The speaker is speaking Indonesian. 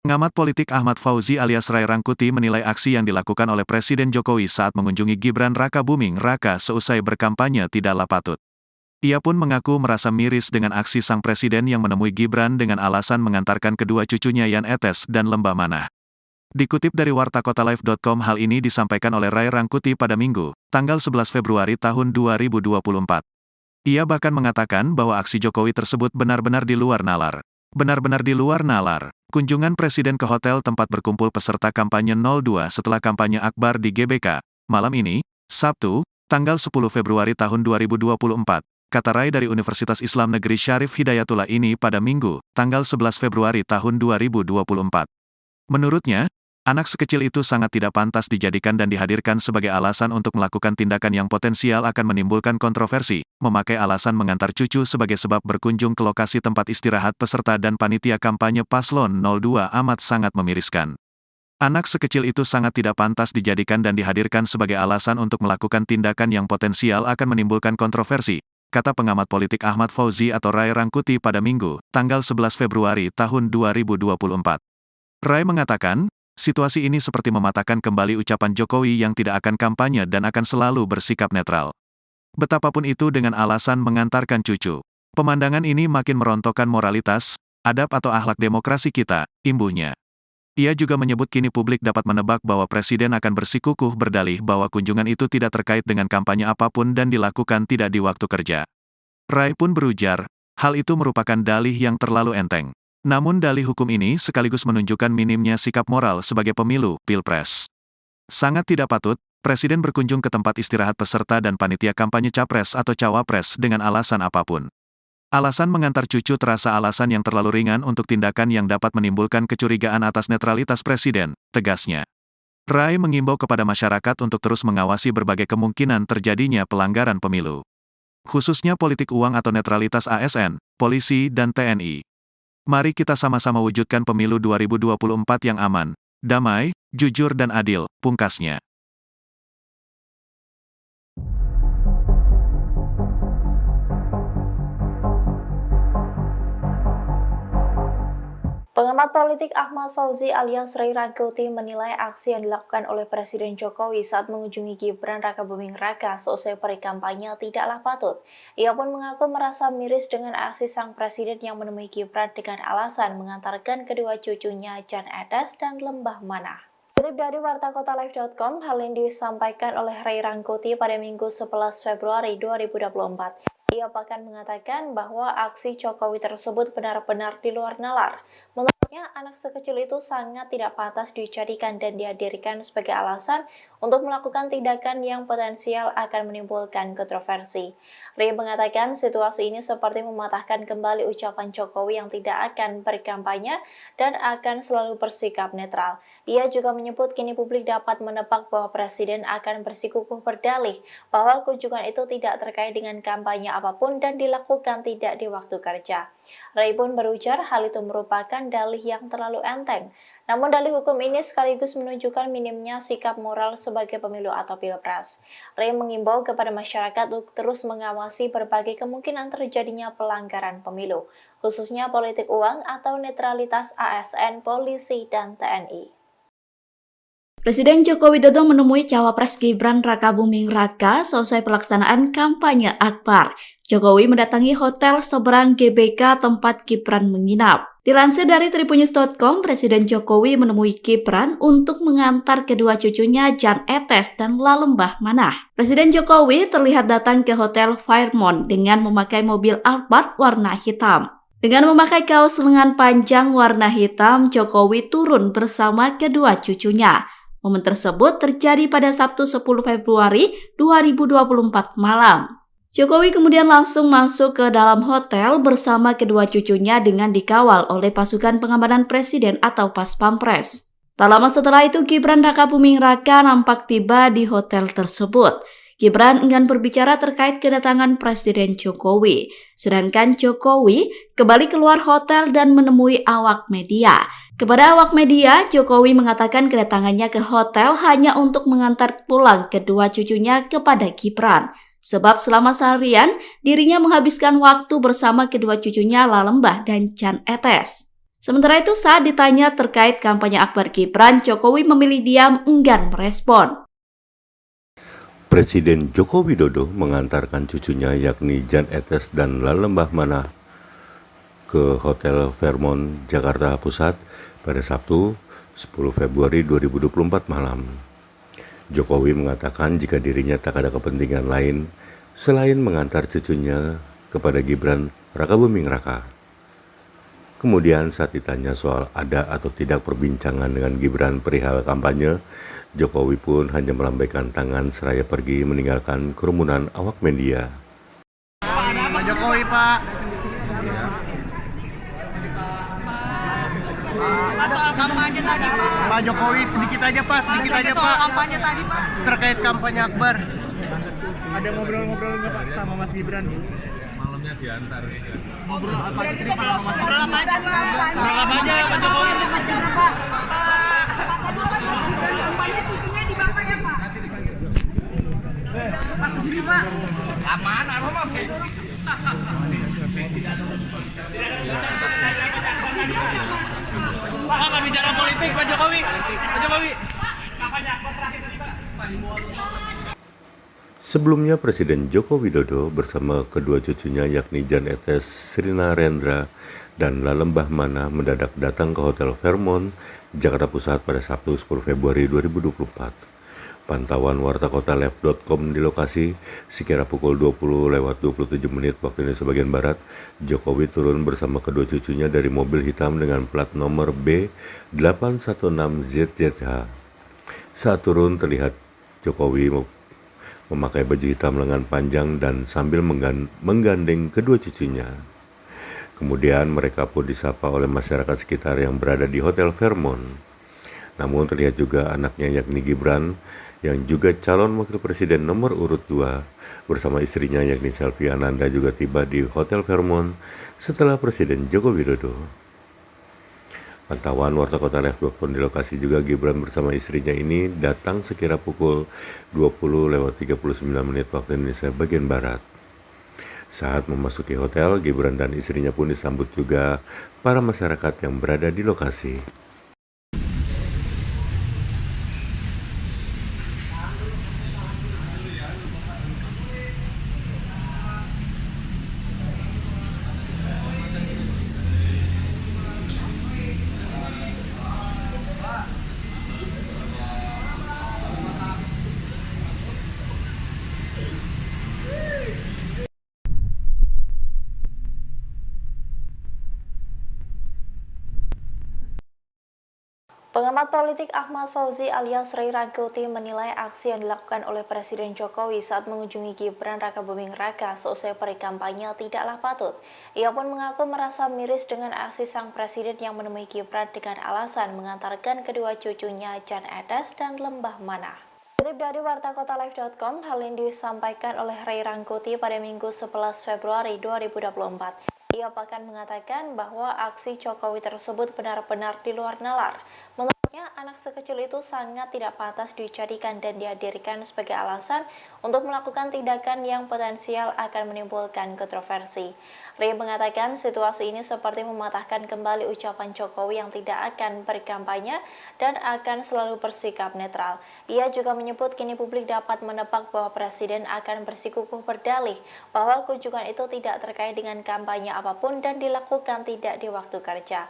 Pengamat politik Ahmad Fauzi alias Ray Rangkuti menilai aksi yang dilakukan oleh Presiden Jokowi saat mengunjungi Gibran Rakabuming Raka seusai berkampanye tidaklah patut. Ia pun mengaku merasa miris dengan aksi sang presiden yang menemui Gibran dengan alasan mengantarkan kedua cucunya Jan Etes dan Lembah Manah. Dikutip dari wartakotalive.com, hal ini disampaikan oleh Ray Rangkuti pada Minggu, tanggal 11 Februari tahun 2024. Ia bahkan mengatakan bahwa aksi Jokowi tersebut benar-benar di luar nalar. Benar-benar di luar nalar. Kunjungan Presiden ke hotel tempat berkumpul peserta kampanye 02 setelah kampanye akbar di GBK, malam ini, Sabtu, tanggal 10 Februari tahun 2024, kata Ray dari Universitas Islam Negeri Syarif Hidayatullah ini pada Minggu, tanggal 11 Februari tahun 2024. Menurutnya, anak sekecil itu sangat tidak pantas dijadikan dan dihadirkan sebagai alasan untuk melakukan tindakan yang potensial akan menimbulkan kontroversi, memakai alasan mengantar cucu sebagai sebab berkunjung ke lokasi tempat istirahat peserta dan panitia kampanye Paslon 02 amat sangat memiriskan. Anak sekecil itu sangat tidak pantas dijadikan dan dihadirkan sebagai alasan untuk melakukan tindakan yang potensial akan menimbulkan kontroversi, kata pengamat politik Ahmad Fauzi atau Ray Rangkuti pada Minggu, tanggal 11 Februari tahun 2024. Ray mengatakan, situasi ini seperti mematahkan kembali ucapan Jokowi yang tidak akan kampanye dan akan selalu bersikap netral. Betapapun itu dengan alasan mengantarkan cucu. Pemandangan ini makin merontokkan moralitas, adab atau akhlak demokrasi kita, imbuhnya. Ia juga menyebut kini publik dapat menebak bahwa Presiden akan bersikukuh berdalih bahwa kunjungan itu tidak terkait dengan kampanye apapun dan dilakukan tidak di waktu kerja. Ray pun berujar, hal itu merupakan dalih yang terlalu enteng. Namun dalih hukum ini sekaligus menunjukkan minimnya sikap moral sebagai pemilu, pilpres. Sangat tidak patut, Presiden berkunjung ke tempat istirahat peserta dan panitia kampanye capres atau cawapres dengan alasan apapun. Alasan mengantar cucu terasa alasan yang terlalu ringan untuk tindakan yang dapat menimbulkan kecurigaan atas netralitas Presiden, tegasnya. Ray mengimbau kepada masyarakat untuk terus mengawasi berbagai kemungkinan terjadinya pelanggaran pemilu. Khususnya politik uang atau netralitas ASN, polisi dan TNI. Mari kita sama-sama wujudkan pemilu 2024 yang aman, damai, jujur dan adil, pungkasnya. Pengamat politik Ahmad Fauzi alias Ray Rangkuti menilai aksi yang dilakukan oleh Presiden Jokowi saat mengunjungi Gibran Rakabuming Raka seusai perikampanye tidaklah patut. Ia pun mengaku merasa miris dengan aksi sang presiden yang menemui Gibran dengan alasan mengantarkan kedua cucunya Jan Etes dan Lembah Manah. Kutip dari wartakotalive.com, hal ini disampaikan oleh Ray Rangkuti pada Minggu 11 Februari 2024. Ia bahkan mengatakan bahwa aksi Jokowi tersebut benar-benar di luar nalar. Menurutnya, anak sekecil itu sangat tidak pantas dijadikan dan dihadirkan sebagai alasan untuk melakukan tindakan yang potensial akan menimbulkan kontroversi. Ray mengatakan situasi ini seperti mematahkan kembali ucapan Jokowi yang tidak akan berkampanye dan akan selalu bersikap netral. Ia juga menyebut kini publik dapat menebak bahwa Presiden akan bersikukuh berdalih bahwa kunjungan itu tidak terkait dengan kampanye apapun dan dilakukan tidak di waktu kerja. Ray pun berujar hal itu merupakan dalih yang terlalu enteng. Namun dalih hukum ini sekaligus menunjukkan minimnya sikap moral sebagai pemilu atau pilpres. Ray mengimbau kepada masyarakat untuk terus mengawasi berbagai kemungkinan terjadinya pelanggaran pemilu, khususnya politik uang atau netralitas ASN, polisi, dan TNI. Presiden Joko Widodo menemui cawapres Gibran Rakabuming Raka selesai pelaksanaan kampanye akbar. Jokowi mendatangi hotel seberang GBK tempat Gibran menginap. Dilansir dari tribunnews.com, Presiden Jokowi menemui Gibran untuk mengantar kedua cucunya Jan Etes dan Lembah Manah. Presiden Jokowi terlihat datang ke Hotel Fairmont dengan memakai mobil Alphard warna hitam. Dengan memakai kaos lengan panjang warna hitam, Jokowi turun bersama kedua cucunya. Momen tersebut terjadi pada Sabtu 10 Februari 2024 malam. Jokowi kemudian langsung masuk ke dalam hotel bersama kedua cucunya dengan dikawal oleh pasukan pengamanan presiden atau Pas Pampres. Tak lama setelah itu, Gibran Rakabuming Raka nampak tiba di hotel tersebut. Gibran enggan berbicara terkait kedatangan Presiden Jokowi, sedangkan Jokowi kembali keluar hotel dan menemui awak media. Kepada awak media, Jokowi mengatakan kedatangannya ke hotel hanya untuk mengantar pulang kedua cucunya kepada Gibran. Sebab selama seharian, dirinya menghabiskan waktu bersama kedua cucunya Lembah dan Jan Etes. Sementara itu saat ditanya terkait kampanye akbar Gibran, Jokowi memilih diam enggan merespon. Presiden Joko Widodo mengantarkan cucunya yakni Jan Etes dan Lalembah Mana ke Hotel Fairmont, Jakarta Pusat pada Sabtu 10 Februari 2024 malam. Jokowi mengatakan jika dirinya tak ada kepentingan lain selain mengantar cucunya kepada Gibran Rakabuming Raka. Kemudian saat ditanya soal ada atau tidak perbincangan dengan Gibran perihal kampanye, Jokowi pun hanya melambaikan tangan seraya pergi meninggalkan kerumunan awak media. Pak Jokowi, Pak. Pak, soal kampanye tadi, Pak. Pak Jokowi sedikit aja, Pak. Sedikit aja, Soal Pak. kampanye tadi, Pak. Terkait kampanye akbar. Ada ngobrol-ngobrol nggak Pak sama Mas Gibran? Malamnya diantar. Ngobrol apa aja, Pak? Ngobrol apa aja, Pak? Ngobrol apa aja, Pak Jokowi? Pak. Tadi kan Mas Gibran kampanye cucunya di Bapak ya, Pak? Pak, kesini, Pak. Mana, Pak? Pak, nggak bicara politik, Pak Jokowi. Pak Jokowi. Sebelumnya Presiden Joko Widodo bersama kedua cucunya yakni Jan Etes, Srina Rendra, dan Lalembah Mana mendadak datang ke Hotel Fairmont, Jakarta Pusat pada Sabtu 10 Februari 2024. Pantauan wartakotalive.com di lokasi, sekira pukul 20:27 waktu Indonesia bagian Barat, Jokowi turun bersama kedua cucunya dari mobil hitam dengan plat nomor B816ZZH. Saat turun terlihat Jokowi memakai baju hitam lengan panjang dan sambil menggandeng kedua cucunya. Kemudian mereka pun disapa oleh masyarakat sekitar yang berada di Hotel Fairmont. Namun terlihat juga anaknya yakni Gibran yang juga calon wakil presiden nomor urut 2 bersama istrinya yakni Selvi Ananda juga tiba di Hotel Fairmont setelah Presiden Joko Widodo. Pantauan wartakotalive.com di lokasi juga Gibran bersama istrinya ini datang sekira pukul 20:39 waktu Indonesia bagian Barat. Saat memasuki hotel, Gibran dan istrinya pun disambut juga para masyarakat yang berada di lokasi. Pengamat politik Ahmad Fauzi alias Ray Rangkuti menilai aksi yang dilakukan oleh Presiden Jokowi saat mengunjungi Gibran Rakabuming Raka seusai perikampanye tidaklah patut. Ia pun mengaku merasa miris dengan aksi sang presiden yang menemui Gibran dengan alasan mengantarkan kedua cucunya Jan Etes dan Lembah Mana. Kutip dari wartakotalive.com, hal ini disampaikan oleh Ray Rangkuti pada Minggu 11 Februari 2024. Ia bahkan mengatakan bahwa aksi Jokowi tersebut benar-benar di luar nalar. Menurutnya, anak sekecil itu sangat tidak pantas dijadikan dan dihadirkan sebagai alasan untuk melakukan tindakan yang potensial akan menimbulkan kontroversi. Ray mengatakan situasi ini seperti mematahkan kembali ucapan Jokowi yang tidak akan berkampanye dan akan selalu bersikap netral. Ia juga menyebut kini publik dapat menebak bahwa Presiden akan bersikukuh berdalih bahwa kunjungan itu tidak terkait dengan kampanye apapun dan dilakukan tidak di waktu kerja.